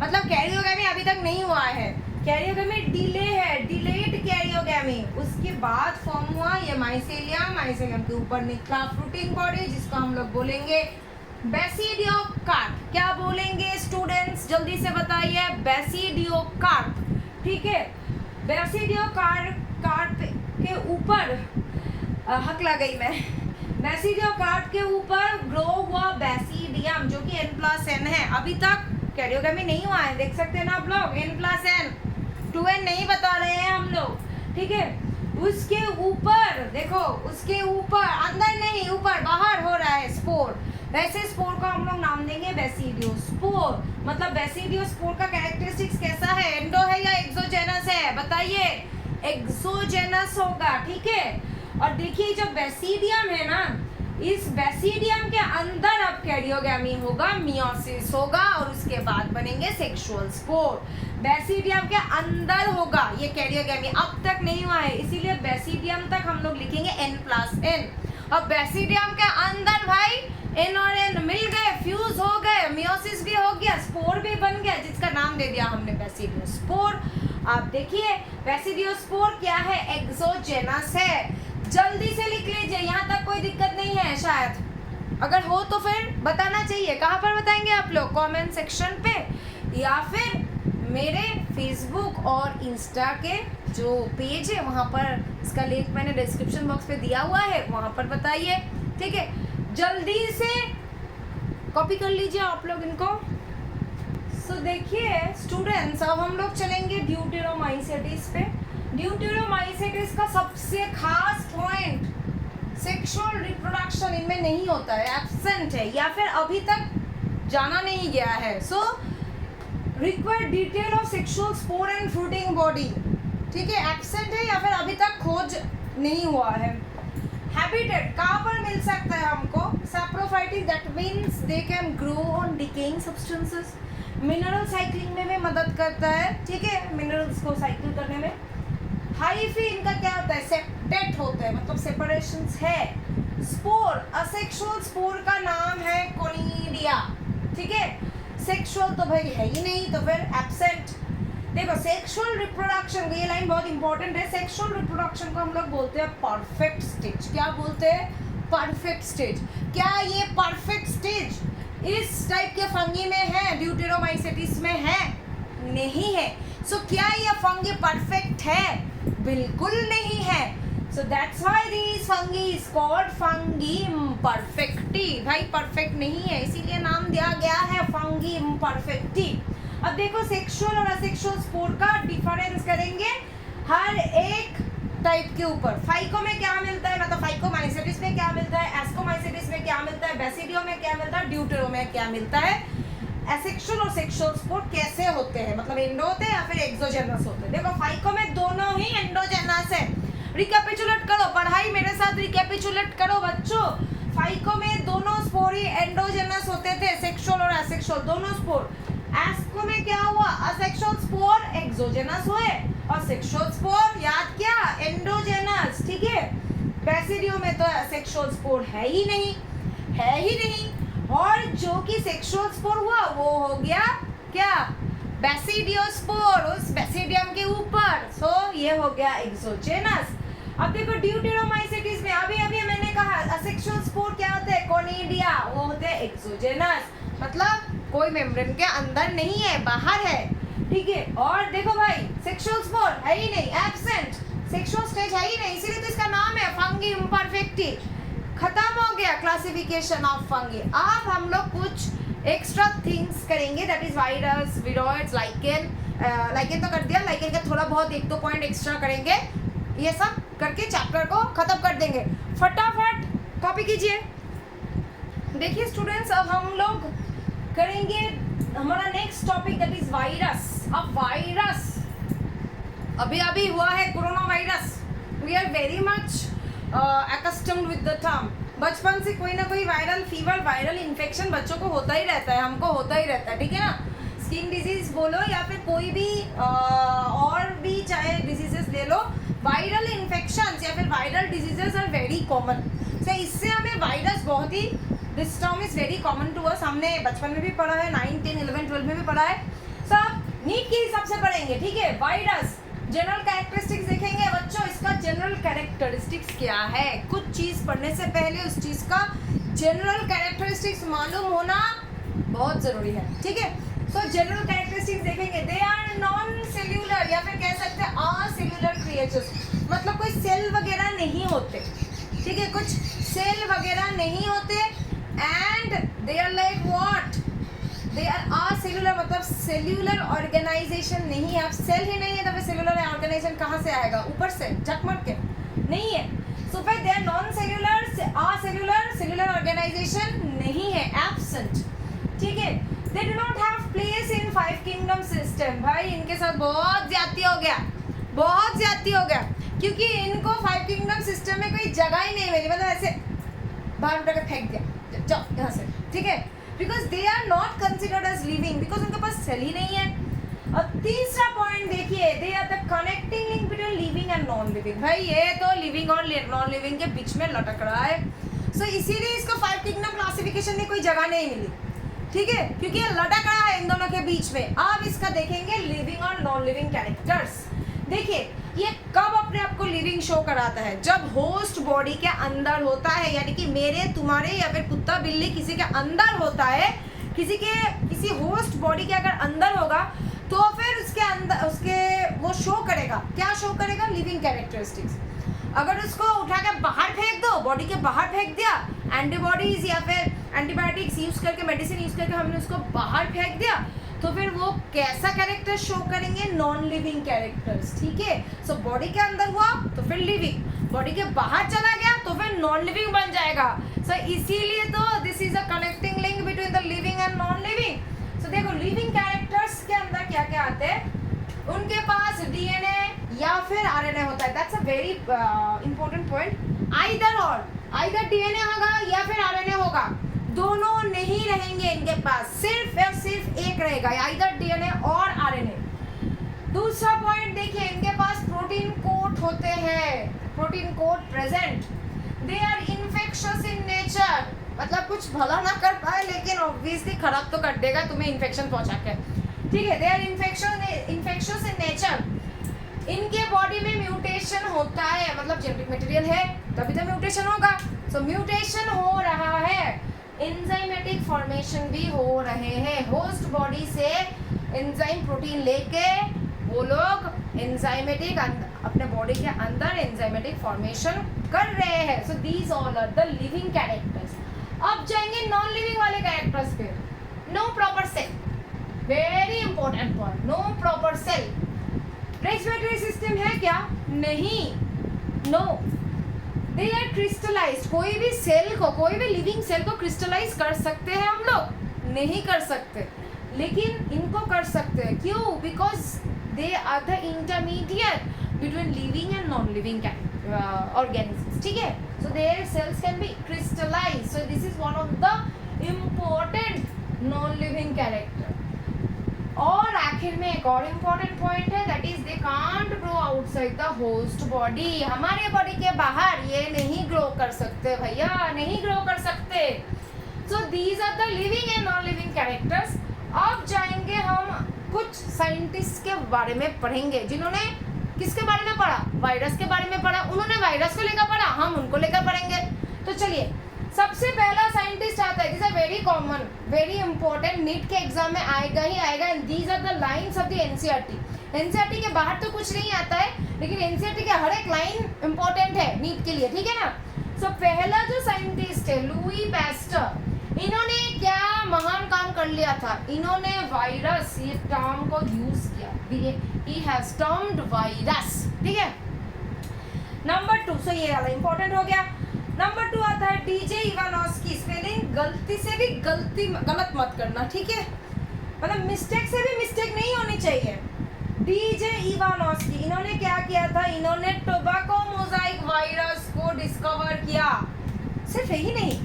मतलब कैरियोगैमी अभी तक नहीं हुआ है, कैरियोगैमी डिले है, डिलेड कैरियोगैमी। उसके बाद फॉर्म हुआ ये माइसेलियम, माइसेलियम के ऊपर निकला फ्रूटिंग बॉडी जिसको हम लोग बोलेंगे बेसिडियोकार्प। क्या बोलेंगे स्टूडेंट्स, जल्दी से बताइए? बेसिडियोकार्प, ठीक है। बेसिडियोकार्प के ऊपर हक लग गई मैं। बेसिडियोकार्प के ऊपर ग्रो हुआ बेसिडियम जो कि N+N है। अभी तक कैरियोगैमी नहीं हुआ है, देख सकते हैं ना आप लोग, N+N, 2n नहीं बता रहे हैं हम लोग, ठीक है। उसके ऊपर देखो, उसके ऊपर, अंदर नहीं ऊपर बाहर हो रहा है स्पोर, वैसे स्पोर को हम लोग नाम देंगे बेसिडियोस्पोर। मतलब बेसिडियोस्पोर का कैरेक्टरिस्टिक्स कैसा है, एंडो है या एक्सोजेनस है, बताइए। एक्सोजेनस होगा, ठीक है। और देखिए जो बेसिडियम है ना, इस बेसिडियम के अंदर अब कैरियोगैमी होगा, मियोसिस होगा और उसके बाद बनेंगे सेक्सुअल स्पोर। बेसिडियम के अंदर होगा ये कैरियोगैमी, अब तक नहीं हुआ है, इसीलिए बेसिडियम तक हम लोग लिखेंगे N+N। अब बेसिडियम के अंदर भाई N और N मिल गए, फ्यूज हो गए, मियोसिस भी हो गया, स्पोर भी बन गया, जिसका नाम दे दिया हमने बेसिडियोस्पोर। आप देखिए बेसिडियोस्पोर क्या है, एक्सोजेनस है। जल्दी से लिख लीजिए, यहाँ तक कोई दिक्कत नहीं है शायद, अगर हो तो फिर बताना चाहिए। कहाँ पर बताएंगे आप लोग, कमेंट सेक्शन पे या फिर मेरे फेसबुक और इंस्टा के जो पेज है वहाँ पर, इसका लिंक मैंने डिस्क्रिप्शन बॉक्स पे दिया हुआ है, वहाँ पर बताइए, ठीक है। जल्दी से कॉपी कर लीजिए आप लोग इनको। सो देखिए स्टूडेंट्स, अब हम लोग चलेंगे ड्यूटेरोमाइसेटिस पे। ड्यूटेरोमाइसेटिस का सबसे खास पॉइंट, सेक्सुअल रिप्रोडक्शन इनमें नहीं होता है, एब्सेंट है या फिर अभी तक जाना नहीं गया है। So require detail of sexual spore and fruiting body, ठीक है, एब्सेंट है या फिर अभी तक खोज नहीं हुआ है। हैबिटेट कहाँ पर मिल सकता है हमको, saprophytic, that means they can grow on decaying substances. Mineral cycling में भी मदद करता है, ठीक है, मिनरल्स को साइकिल करने में। हाइफी इनका क्या होता है, सेप्टेट होता है, मतलब सेपरेशंस है। स्पोर, असेक्सुअल स्पोर का नाम है कोनिडिया, ठीक है। सेक्सुअल तो भाई है ही नहीं, तो फिर एब्सेंट। देखो सेक्सुअल रिप्रोडक्शन, ये लाइन बहुत इंपॉर्टेंट है। सेक्सुअल रिप्रोडक्शन को हम लोग बोलते हैं परफेक्ट स्टेज। क्या बोलते हैं, परफेक्ट स्टेज। क्या ये परफेक्ट स्टेज इस टाइप के फंगी में है, ड्यूटेरोमाइसेटिस में है? नहीं है। सो क्या ये फंगी परफेक्ट है? बिल्कुल नहीं है। सो that's why this fungi is called fungi imperfecti. भाई परफेक्ट नहीं है, इसीलिए नाम दिया गया है फंगी इम्परफेक्टी। अब देखो सेक्सुअल और असेक्सुअल स्पोर का डिफरेंस करेंगे हर एक टाइप के ऊपर। फाइको में क्या मिलता है, मतलब फाइकोमाइसेटिस में क्या मिलता है, एस्कोमाइसेटिस में क्या मिलता है, बेसिडियो में क्या मिलता है, ड्यूटेरो में क्या मिलता है। एसेक्सुअल और सेक्सुअल स्पोर कैसे होते हैं, मतलब एंडो होते हैं या फिर एक्सोजेनस होते हैं। देखो फाइको में दोनों ही एंडोजेनस है। रिकैपिचुलेट करो, पढ़ाई मेरे साथ रिकैपिचुलेट करो बच्चों। फाइको में दोनों स्पोर ही एंडोजेनस होते थे, सेक्सुअल और एसेक्सुअल दोनों स्पोर। एस्को में क्या हुआ, असेक्सुअल स्पोर एक्सोजेनस हुए और सेक्सुअल स्पोर याद क्या, एंडोजेनस, ठीक है। बेसिडियो में तो सेक्सुअल स्पोर है ही नहीं, है ही नहीं। और जो कि सेक्सुअल स्पोर हुआ वो हो गया क्या, बेसिडियोस्पोर, उस बेसिडियम के ऊपर। सो ये हो गया एक्सोजेनस। अब देखो ड्यूटेरोमाइसेटिस में अभी मैंने कहा असेक्सुअल स्पोर क्या होते हैं, कोनिडिया, वो होते हैं एक्सोजेनस, मतलब कोई मेम्ब्रेन के अंदर नहीं है, बाहर है, ठीक है। और देखो भाई सेक्सुअल स्पोर है ही नहीं, एब्सेंट, सेक्सुअल स्टेज है ही नहीं, इसीलिए तो इसका नाम है फंगी इम्परफेक्टी। खत्म हो गया क्लासिफिकेशन ऑफ फंगी। अब हम लोग कुछ एक्स्ट्रा थिंग्स करेंगे, that is virus, viroids, lichen. Lichen तो कर दिया, लाइकेन का थोड़ा बहुत 1-2 पॉइंट एक्स्ट्रा करेंगे, ये सब करके चैप्टर को खत्म कर देंगे। फटाफट कॉपी कीजिए। देखिए स्टूडेंट्स, अब हम लोग करेंगे हमारा next topic, that is virus. अब वायरस अभी हुआ है corona virus, we are very much accustomed with the term। बचपन से कोई ना कोई वायरल फीवर, वायरल इन्फेक्शन बच्चों को होता ही रहता है, हमको होता ही रहता है, ठीक है ना। स्किन डिजीज बोलो या फिर कोई भी और भी चाहे डिजीजेस ले लो, वायरल इन्फेक्शंस या फिर viral diseases are very common. So इससे हमें वायरस बहुत ही, this term is very common to us. हमने बचपन में भी पढ़ा है, 9, 10, 11, 12 में भी पढ़ा है। सब नीट के हिसाब से पढ़ेंगे, ठीक है। वायरस जनरल कैरेक्टरिस्टिक्स देखेंगे बच्चों, इसका जनरल कैरेक्टरिस्टिक्स क्या है। कुछ चीज़ पढ़ने से पहले उस चीज़ का जनरल कैरेक्टरिस्टिक्स मालूम होना बहुत ज़रूरी है, ठीक है। सो जनरल कैरेक्टरिस्टिक्स देखेंगे, दे आर नॉन सेल्यूलर या फिर कह सकते हैं असेल्यूलर क्रिएचर्स, मतलब कोई सेल वगैरह नहीं होते, ठीक है, कुछ सेल वगैरह नहीं होते। And they are like what, they are acellular, मतलब सेल्यूलर ऑर्गेनाइजेशन नहीं है। अब सेल ही नहीं है तो फिर सेल्यूलर ऑर्गेनाइजेशन कहाँ से आएगा, ऊपर से झकमट के। नहीं है। सो फिर they are non cellular, acellular, cellular organisation नहीं है, एब्सेंट, ठीक है। They do not have place in 5 kingdom system. भाई इनके साथ बहुत ज्यादती हो गया, बहुत ज्यादती हो गया, क्योंकि इनको 5 किंगडम सिस्टम में कोई जगह ही नहीं मिली, मतलब ऐसे बाहर उठा के फेंक दिया, जाओ यहाँ से, ठीक है। Because they are not considered as living, because उनके पास सेल ही नहीं है। और तीसरा पॉइंट देखिए, they are the connecting link between living and non living. भाई ये तो लिविंग और नॉन लिविंग के बीच में लटक रहा है। सो इसीलिए इसको 5 किंगडम क्लासिफिकेशन में कोई जगह नहीं मिली, ठीक है, क्योंकि ये लटक रहा है इन दोनों के बीच में। अब इसका देखेंगे लिविंग और नॉन लिविंग कैरेक्टर्स। देखिए ये कब अपने आप को लिविंग शो कराता है, जब होस्ट बॉडी के अंदर होता है, यानी कि मेरे, तुम्हारे या फिर कुत्ता बिल्ली किसी के अंदर होता है, किसी होस्ट बॉडी के अगर अंदर होगा तो फिर उसके अंदर उसके वो शो करेगा, क्या शो करेगा, लिविंग कैरेक्टरिस्टिक्स। अगर उसको उठा के बाहर फेंक दो, बॉडी के बाहर फेंक दिया, एंटीबॉडीज या फिर एंटीबायोटिक्स यूज करके, मेडिसिन यूज करके हमने उसको बाहर फेंक दिया, तो फिर वो कैसा कैरेक्टर शो करेंगे, नॉन लिविंग कैरेक्टर्स, ठीक है। सो बॉडी के अंदर हुआ तो फिर लिविंग, बॉडी के बाहर चला गया तो फिर नॉन लिविंग बन जाएगा। सो इसीलिए तो this is a connecting link between the living and non living. So देखो लिविंग कैरेक्टर्स के अंदर क्या क्या आते हैं, उनके पास डीएनए या फिर आरएनए होता है। That's a very important point. Either DNA होगा या फिर आरएनए होगा, दोनों नहीं रहेंगे इनके पास, सिर्फ और सिर्फ एक रहेगा, आइदर डीएनए और आरएनए। दूसरा पॉइंट देखिए, इनके पास प्रोटीन कोट होते हैं, protein coat present. They are infectious in nature, मतलब कुछ भला ना कर पाए लेकिन ऑब्वियसली खराब तो कर देगा तुम्हें इन्फेक्शन पहुंचा के, ठीक है। They are infectious in nature. इनके बॉडी में म्यूटेशन होता है, मतलब जेनेटिक मटेरियल है तभी तो म्यूटेशन होगा। सो म्यूटेशन हो रहा है, एंजाइमेटिक फॉर्मेशन भी हो रहे हैं। होस्ट बॉडी से एंजाइम प्रोटीन लेके वो लोग एंजाइमेटिक अपने बॉडी के अंदर एंजाइमेटिक फॉर्मेशन कर रहे हैं। So these all are the living characters. अब जाएंगे नॉन लिविंग वाले कैरेक्टर्स पे। No proper cell, very important point, no proper cell. Respiratory system है क्या? नहीं, नो। They are crystallised. कोई भी सेल को, कोई भी लिविंग सेल को क्रिस्टलाइज कर सकते हैं हम लोग? नहीं कर सकते, लेकिन इनको कर सकते हैं। क्यों? Because they are the intermediate between living and non living organisms, ठीक है। So their cells can be crystallise. So this is one of the important non living character. और आखिर में एक और इम्पोर्टेंट पॉइंट है, that is they can't grow outside the host body. हमारे बॉडी के बाहर ये नहीं ग्रो कर सकते भैया, नहीं ग्रो कर सकते। So these are the living and non living characters. अब जाएंगे हम कुछ साइंटिस्ट के बारे में पढ़ेंगे, जिन्होंने किसके बारे में पढ़ा? वायरस के बारे में पढ़ा। उन्होंने वायरस को लेकर पढ़ा, हम उनको लेकर पढ़ेंगे। तो चलिए, सबसे पहला साइंटिस्ट आता है, this are very common, very important, NEET के एग्जाम में आएगा ही आएगा। And these are the lines of the NCERT. NCERT के बाहर तो कुछ नहीं आता है, लेकिन एनसीईआरटी के हर एक लाइन इंपॉर्टेंट है नीट के लिए, ठीक है ना। सो पहला जो साइंटिस्ट है लुई पैस्टर, इन्होंने क्या महान काम कर लिया था? इन्होंने वायरस, ये टर्म को यूज किया, ही हैज टर्म्ड वायरस, ठीक है। नंबर 2, सो ये वाला इंपॉर्टेंट हो गया। नंबर 2 आता है डीजे इवानोस्की। स्पेलिंग गलती से भी गलत मत करना, ठीक है, मतलब मिस्टेक से भी मिस्टेक नहीं होनी चाहिए। डीजे इवानोस्की, इन्होंने क्या किया था? इन्होंने टोबैको मोजाइक वायरस को डिस्कवर किया। सिर्फ यही नहीं,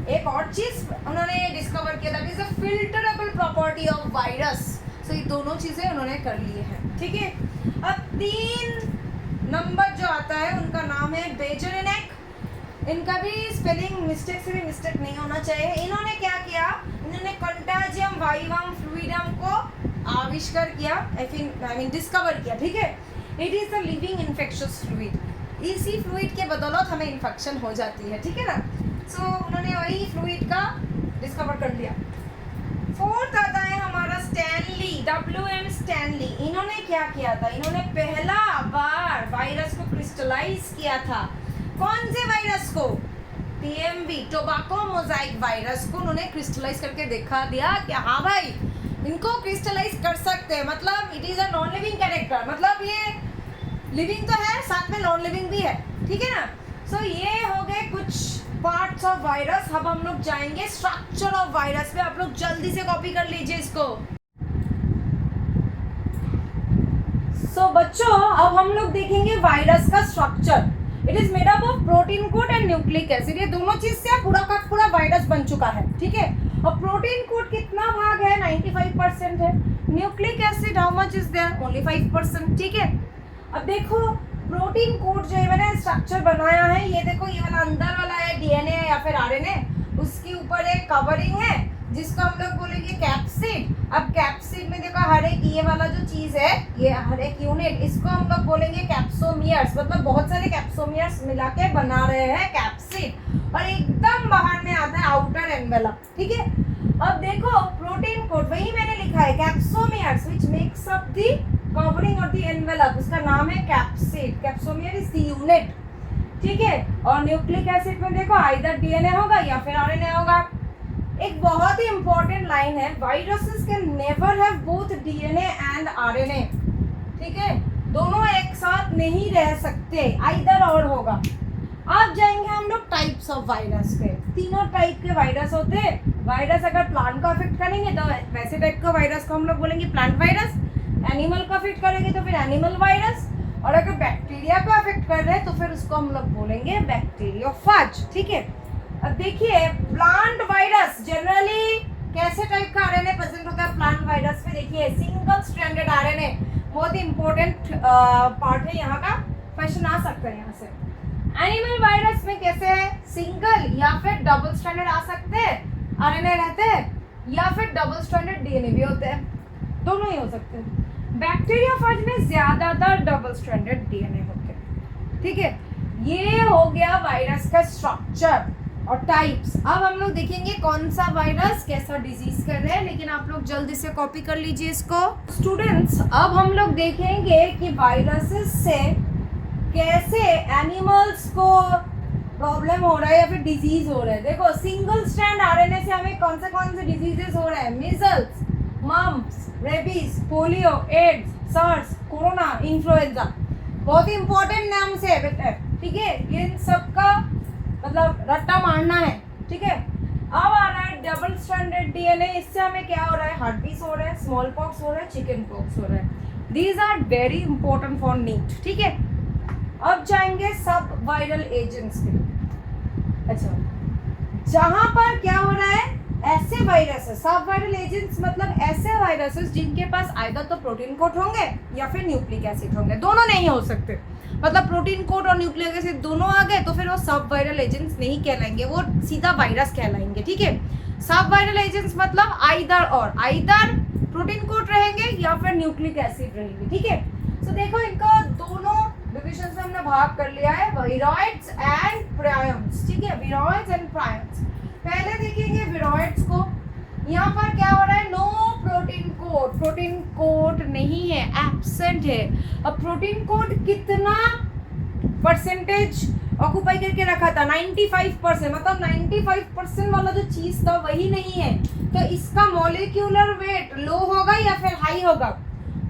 एक और चीज उन्होंने डिस्कवर किया, that is a filterable property of virus. So ये दोनों चीजें उन्होंने कर ली हैं, ठीक है। अब 3 नंबर जो आता है उनका नाम है बेजरेनेक। इनका भी स्पेलिंग मिस्टेक से भी मिस्टेक नहीं होना चाहिए। इन्होंने क्या किया? इन्होंने कंटाजियम वाइवम फ्लूइडम को आविष्कार किया, आई मीन डिस्कवर किया, ठीक है। It is the living infectious fluid. इसी फ्लूइड के बदौलत हमें इन्फेक्शन हो जाती है, ठीक है ना। सो उन्होंने वही फ्लूइड का डिस्कवर कर लिया। 4th आता है हमारा स्टैनली, WM स्टैनली। इन्होंने क्या किया था? इन्होंने पहला बार वायरस को क्रिस्टलाइज किया था। कौन से वायरस को? TMV, टोबैको मोजाइक वायरस को उन्होंने क्रिस्टलाइज करके दिखा दिया कि हाँ भाई इनको क्रिस्टलाइज कर सकते हैं, मतलब it is a non living character, मतलब ये लिविंग तो है, साथ में नॉन लिविंग भी है, ठीक है ना। सो ये हो गए कुछ पार्ट्स ऑफ वायरस। अब हम लोग जाएंगे स्ट्रक्चर ऑफ वायरस पे। आप लोग जल्दी से कॉपी कर लीजिए इसको। सो बच्चों, अब हम लोग देखेंगे वायरस का structure. It is made up of protein code and nucleic acid. ये दोनों चीज से पूरा का पूरा वायरस बन चुका है, ठीक है। और प्रोटीन कोड कितना भाग है? 95% है। Nucleic acid how much is there? Only 5%, ठीक है। अब देखो प्रोटीन कोड जो है मैंने स्ट्रक्चर बनाया है, ये देखो, ये वाला अंदर वाला है डीएनए या फिर आरएनए, उसके ऊपर एक कवरिंग है जिसको हम लोग बोलेंगे कैप्सिड। अब कैप्सिड में देखो हर एक ये वाला जो चीज है, ये हर एक यूनिट, इसको हम लोग बोलेंगे कैप्सोमियर्स। मतलब बहुत सारे कैप्सोमियर्स मिला के बना रहे हैं कैप्सिड। और एकदम बाहर में आता है आउटर एनवेलप, ठीक है। अब देखो प्रोटीन कोड वही मैंने लिखा है, capsomeres which makes up the covering of the envelope, उसका नाम है capsid. Capsomere is the unit, ठीक है। और न्यूक्लिक एसिड में देखो आइदर डीएनए होगा या फिर आरएनए होगा। एक बहुत ही इंपॉर्टेंट लाइन है, viruses can never have both DNA and RNA, ठीक है। दोनों एक साथ नहीं रह सकते, आइदर और होगा। अब जाएंगे हम लोग टाइप्स ऑफ वायरस पे। तीनों टाइप के वायरस होते हैं। वायरस अगर प्लांट को अफेक्ट करेंगे तो वैसे टाइप का वायरस को हम लोग बोलेंगे प्लांट वायरस। एनिमल को अफेक्ट करेंगे तो फिर एनिमल वायरस। और अगर बैक्टीरिया को अफेक्ट कर रहे हैं तो फिर उसको हम लोग बोलेंगे बैक्टीरियोफेज, ठीक है। अब देखिए प्लांट वायरस जनरली कैसे टाइप का आरएनए प्रेजेंट होता है प्लांट वायरस में? देखिए सिंगल स्ट्रैंडेड आरएनए बहुत ही इंपॉर्टेंट पार्ट है, यहाँ का क्वेश्चन आ सकता है यहाँ से। एनिमल वायरस में कैसे है? सिंगल या फिर डबल स्ट्रैंडेड आ सकते हैं आरएनए रहते हैं, या फिर डबल स्ट्रैंडेड डीएनए भी होते हैं, दोनों ही हो सकते हैं। बैक्टीरियोफेज में ज्यादातर डबल स्ट्रैंडेड डीएनए होते हैं, ठीक है। ये हो गया वायरस का स्ट्रक्चर और टाइप्स। अब हम लोग देखेंगे कौन सा वायरस कैसा डिजीज कर रहे हैं, लेकिन आप लोग जल्दी से कॉपी कर लीजिए इसको। स्टूडेंट्स, अब हम लोग देखेंगे कि वायरसेस से कैसे एनिमल्स को प्रॉब्लम हो रहा है या फिर डिजीज हो रहा है। देखो सिंगल स्ट्रैंड आरएनए से हमें कौन से डिजीजेस हो रहे हैं? Measles, mumps, rabies, polio, AIDS, SARS, corona, influenza. बहुत ही इंपॉर्टेंट नाम से है बेटा, ठीक है। इन सबका मतलब रट्टा मारना है, ठीक है। अब आ रहा है डबल स्ट्रैंडेड डीएनए। इससे हमें क्या हो रहा है? हार्टबीट हो रहा है, स्मॉल पॉक्स हो रहा है, चिकन पॉक्स हो रहा है। These are very important for NEET, ठीक है। अब जाएंगे सब वायरल एजेंट्स पे। अच्छा, जहां पर क्या हो रहा है? ऐसे वायरसेस, सब वायरल एजेंट्स मतलब ऐसे वायरसेस जिनके पास आइदर तो प्रोटीन कोड होंगे या फिर न्यूक्लिक एसिड होंगे, दोनों नहीं हो सकते। मतलब प्रोटीन कोड और न्यूक्लिक एसिड दोनों आ गए तो फिर वो सब वायरल एजेंट्स नहीं कहलाएंगे, वो सीधा वायरस कहलाएंगे, ठीक है। सब वायरल एजेंट्स मतलब आइदर और, आइदर प्रोटीन कोड रहेंगे या फिर न्यूक्लिक एसिड रहेंगे, ठीक है। तो देखो इनका दोनों डिविजन में हमने भाग कर लिया है, विरोइड्स एंड प्रायन्स, ठीक है। Viroids and prions. पहले देखेंगे विरोइड्स को। यहाँ पर क्या हो रहा है? No protein coat, protein coat नहीं है, एब्सेंट है। अब प्रोटीन कोड कितना परसेंटेज ऑक्यूपाई करके रखा था? 95%। मतलब 95% वाला जो चीज था वही नहीं है, तो इसका मॉलिक्यूलर वेट लो होगा या फिर हाई होगा?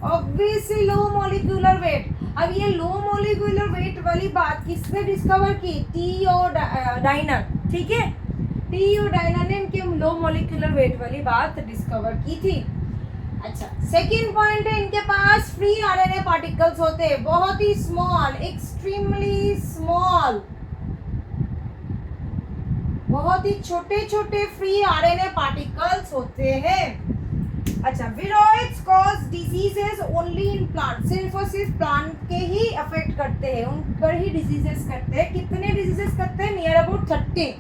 Obviously low molecular weight. अब ये लो मॉलिक्यूलर वेट वाली बात किसने डिस्कवर की? थियोडाइनर, ठीक है। थियोडाइनर ने इनके लो मॉलिक्यूलर वेट वाली बात डिस्कवर की थी। अच्छा, सेकंड पॉइंट है, इनके पास फ्री आरएनए पार्टिकल्स होते हैं, बहुत ही स्मॉल, एक्सट्रीमली स्मॉल, बहुत ही छोटे छोटे फ्री आरएनए पार्टिकल्स होते हैं। अच्छा, viroids cause diseases only in plant, सिर्फ और सिर्फ प्लांट के ही अफेक्ट करते हैं, उन पर ही डिजीजेस करते हैं। कितने डिजीजेस करते हैं? नियर अबाउट 30,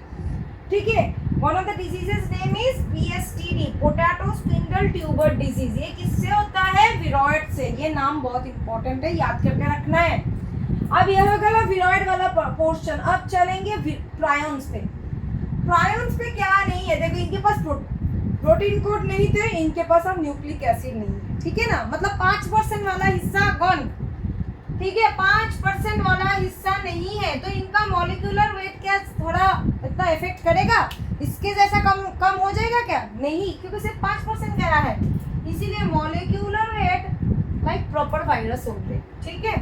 ठीक है। One of the diseases name is PSTD, potato spindle tuber disease. ये किससे होता है? विरोइड से। ये नाम बहुत इंपॉर्टेंट है, याद करके रखना है। अब यह हो गया विरोइड वाला पोर्शन। अब चलेंगे प्रायन्स पे। प्रायन्स पे क्या नहीं है? देखो इनके पास प्रोटीन कोड नहीं थे, इनके पास अब न्यूक्लिक एसिड नहीं है, ठीक है ना। मतलब 5% वाला हिस्सा गन, ठीक है। 5% वाला हिस्सा नहीं है, तो इनका मॉलिक्यूलर वेट क्या थोड़ा इतना इफेक्ट करेगा? इसके जैसा कम हो जाएगा क्या? नहीं, क्योंकि सिर्फ 5% गया है, इसीलिए molecular weight like proper virus हो गए, ठीक है।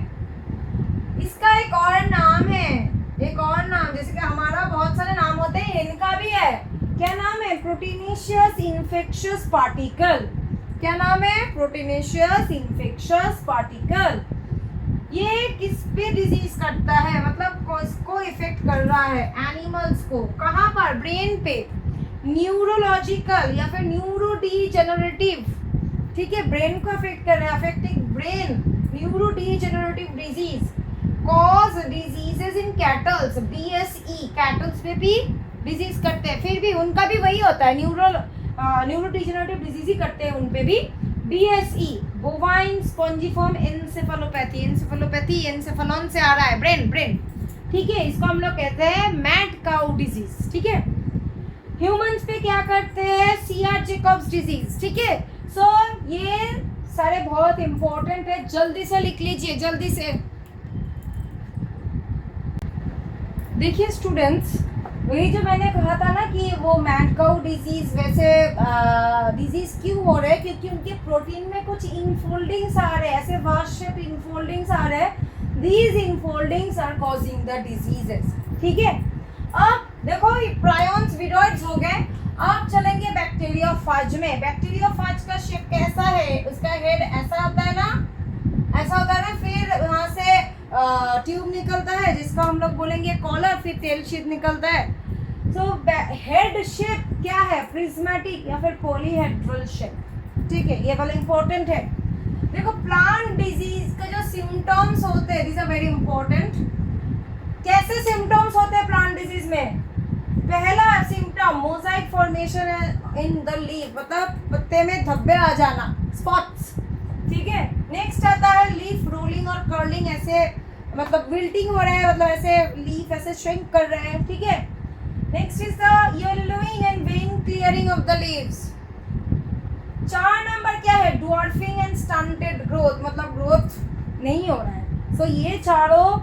इसका एक और नाम है, एक और नाम, जैसे कि हमारा बहुत सारे नाम होते हैं, इनका भी है। क्या नाम है? Proteinaceous infectious particle. क्या नाम है? Proteinaceous infectious particle. ये किस पे डिजीज करता है, मतलब किसको इफेक्ट कर रहा है? एनिमल्स को। कहाँ पर? ब्रेन पे। न्यूरोलॉजिकल या फिर न्यूरोडीजेनरेटिव, ठीक है, ब्रेन को अफेक्ट कर रहा है, affecting brain, neurodegenerative disease, cause diseases in kettles, BSE, kettles पे भी डिजीज करते हैं, फिर भी उनका भी वही होता है, न्यूरोडीजेनरेटिव डिजीज ही करते हैं उन पे भी, BSE, bovine spongiform encephalopathy, encephalopathy encephalon से आ रहा है, ब्रेन, ठीक है, इसको हम लोग कहते हैं मैड काउ डिजीज, ठीक है। ह्यूमंस पे क्या करते हैं? सीआर जेकब्स डिजीज, ठीक है। सो ये सारे बहुत इंपॉर्टेंट है, जल्दी से लिख लीजिए, जल्दी से। देखिए स्टूडेंट्स, वही जो मैंने कहा था ना कि वो मैड काउ डिजीज, वैसे डिजीज क्यों हो रहे हैं? क्योंकि उनके प्रोटीन में कुछ इनफोल्डिंग्स आ रहे हैं, ऐसे वास्ट शेप इनफोल्डिंग्स आ रहे हैं, these infoldings are causing the diseases, ठीक है। अब देखो प्रायोन्स विडोइड्स हो गए, अब चलेंगे बैक्टीरियोफाज में। बैक्टीरियोफाज का शेप कैसा है? उसका हेड ऐसा होता है ना, ऐसा होता है ना, फिर वहाँ से ट्यूब निकलता है जिसका हम लोग बोलेंगे कॉलर, फिर टेल शेप निकलता है। सो हेड शेप क्या है? प्रिज्मेटिक या फिर पॉलीहेड्रल शेप, ठीक है, ये वाला इंपॉर्टेंट है। देखो प्लांट डिजीज का जो सिम्टम्स होते हैं, दिस आर वेरी इंपॉर्टेंट। कैसे सिम्टम्स होते हैं प्लांट डिजीज में? पहला symptom Mosaic formation in the leaf, मतलब पत्ते में धब्बे आ जाना, स्पॉट्स, ठीक है। नेक्स्ट आता है लीफ रोलिंग और कर्लिंग, ऐसे मतलब विल्टिंग हो रहा है, मतलब ऐसे लीफ ऐसे श्रिंक कर रहे हैं, ठीक है। Next is the yellowing and when clearing of the leaves. 4 number क्या है? ड्वार्फिंग एंड स्टंटेड ग्रोथ, मतलब ग्रोथ नहीं हो रहा है। सो ये चारों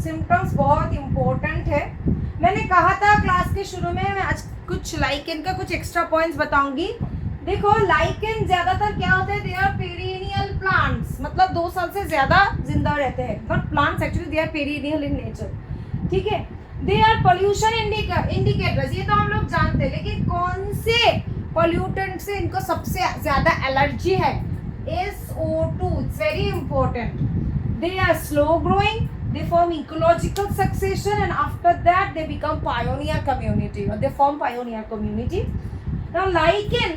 सिम्टम्स बहुत इंपॉर्टेंट है। मैंने कहा था क्लास के शुरू में मैं आज कुछ लाइकेन का कुछ एक्स्ट्रा पॉइंट्स बताऊंगी। देखो लाइकेन ज्यादातर क्या होते हैं? दे आर पेरिनियल प्लांट्स, मतलब 2 साल से ज्यादा जिंदा रहते हैं, but plants actually they are perennial in nature, ठीक है। दे आर पोल्यूशन इंडिकेटर्स, ये तो हम लोग जानते हैं, लेकिन कौन से पोल्यूटेंट से इनको सबसे ज्यादा एलर्जी है? SO2, it's very important. They are slow growing, they form ecological succession and after that they become pioneer community, or they form pioneer community. Now lichen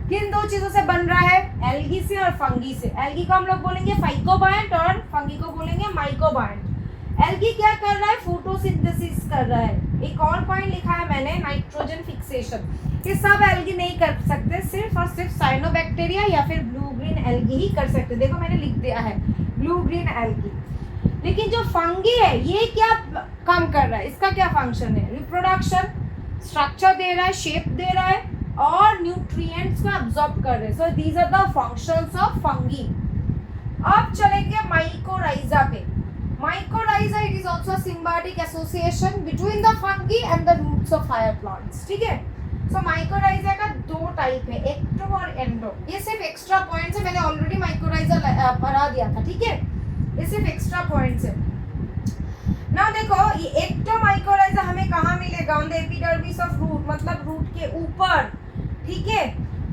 किन 2 चीजों से बन रहा है? एल्गी से और फंगी से। एल्गी को हम लोग बोलेंगे फाइकोबायंट और फंगी को बोलेंगे माइकोबायंट। एल्गी क्या कर रहा है? फोटोसिंथेसिस कर रहा है। एक और पॉइंट लिखा है मैंने, नाइट्रोजन फिक्सेशन। ये सब एल्गी नहीं कर सकते, सिर्फ और सिर्फ साइनोबैक्टीरिया या फिर ब्लू ग्रीन एल्गी ही कर सकते। देखो मैंने लिख दिया है ब्लू ग्रीन एल्गी। लेकिन जो फंगी है ये क्या काम कर रहा है? इसका क्या फंक्शन है? रिप्रोडक्शन, स्ट्रक्चर दे रहा है, शेप दे रहा है और न्यूट्रिएंट्स को अब्सॉर्ब कर रहे हैं। So these are the functions of fungi. अब चलेंगे माइकोराइजा पे। Mycorrhiza it is also symbiotic association between the fungi and the roots of higher plants, ठीक है। सो माइकोराइजा का 2 टाइप है, एक्टो और एंडो। ये सिर्फ एक्स्ट्रा पॉइंट्स है, मैंने ऑलरेडी माइकोराइजा पढ़ा दिया था, ठीक है, ये सिर्फ एक्स्ट्रा पॉइंट्स है ना। देखो ये एक्टोमाइकोराइजा हमें कहाँ मिलेगा? On the epidermis of root, मतलब रूट के ऊपर, ठीक है।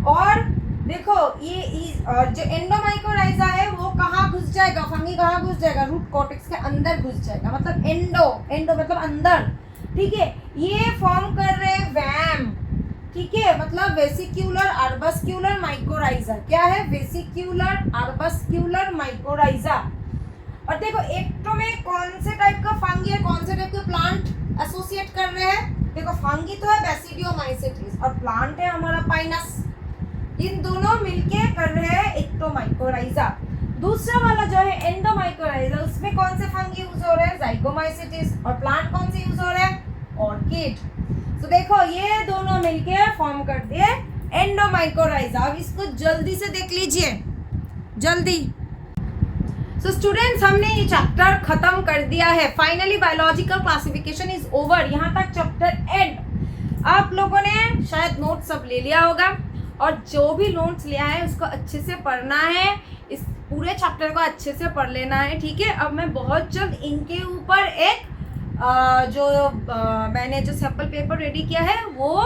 और देखो ये और जो एंडोमाइकोराइजा है वो कहाँ घुस जाएगा? फंगी कहाँ घुस जाएगा? रूट कॉर्टेक्स के अंदर घुस जाएगा, मतलब एंडो मतलब अंदर, ठीक है। ये फॉर्म कर रहे हैं वैम, ठीक है, मतलब वेसिक्यूलर अर्बस्क्यूलर माइकोराइजा। क्या है? वेसिक्यूलर अर्बस्क्यूलर माइकोराइजा। और देखो एक्टो में कौन से टाइप का फंगी है, कौन से टाइप के प्लांट एसोसिएट कर रहे हैं? देखो फंगी तो है बैसिडियोमाइसेट्स और प्लांट है हमारा पाइनस, इन दोनों मिलके कर रहे हैं एक्टोमाइकोराइजा। दूसरा वाला जो है एंडोमाइकोराइजा, उसमें कौन से फंगी यूज हो रहे हैं? जाइगोमाइसेट्स। और प्लांट कौन से यूज हो रहे हैं? ऑर्किड। तो देखो ये दोनों मिलके फॉर्म कर दिए एंडोमाइकोराइजा। अब इसको जल्दी से देख लीजिए, जल्दी। सो स्टूडेंट्स हमने ये चैप्टर खत्म कर दिया है। Finally biological classification is over. यहाँ तक चैप्टर एंड। आप लोगों ने शायद नोट सब ले लिया होगा और जो भी नोट्स लिया है उसको अच्छे से पढ़ना है। इस पूरे चैप्टर को अच्छे से पढ़ लेना है, ठीक है। अब मैं बहुत जल्द इनके ऊपर एक मैंने जो सैम्पल पेपर रेडी किया है वो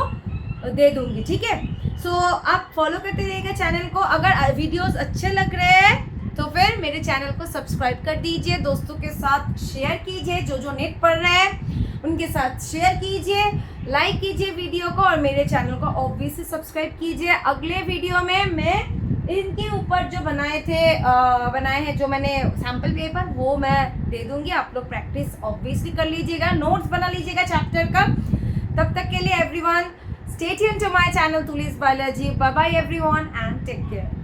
दे दूंगी, ठीक है। सो आप फॉलो करते रहिएगा चैनल को। अगर वीडियोस अच्छे लग रहे हैं तो फिर मेरे चैनल को सब्सक्राइब कर दीजिए, दोस्तों के साथ शेयर कीजिए, जो नेट पढ़ रहे हैं उनके साथ शेयर कीजिए, लाइक कीजिए वीडियो को, और मेरे चैनल को ऑब्वियसली सब्सक्राइब कीजिए। अगले वीडियो में मैं इनके ऊपर जो बनाए हैं जो मैंने सैम्पल पेपर, वो मैं दे दूंगी। आप लोग प्रैक्टिस ऑब्वियसली कर लीजिएगा, नोट्स बना लीजिएगा चैप्टर का। तब तक के लिए everyone, stay tuned to my channel Tulis Balaji. Bye bye everyone and take care.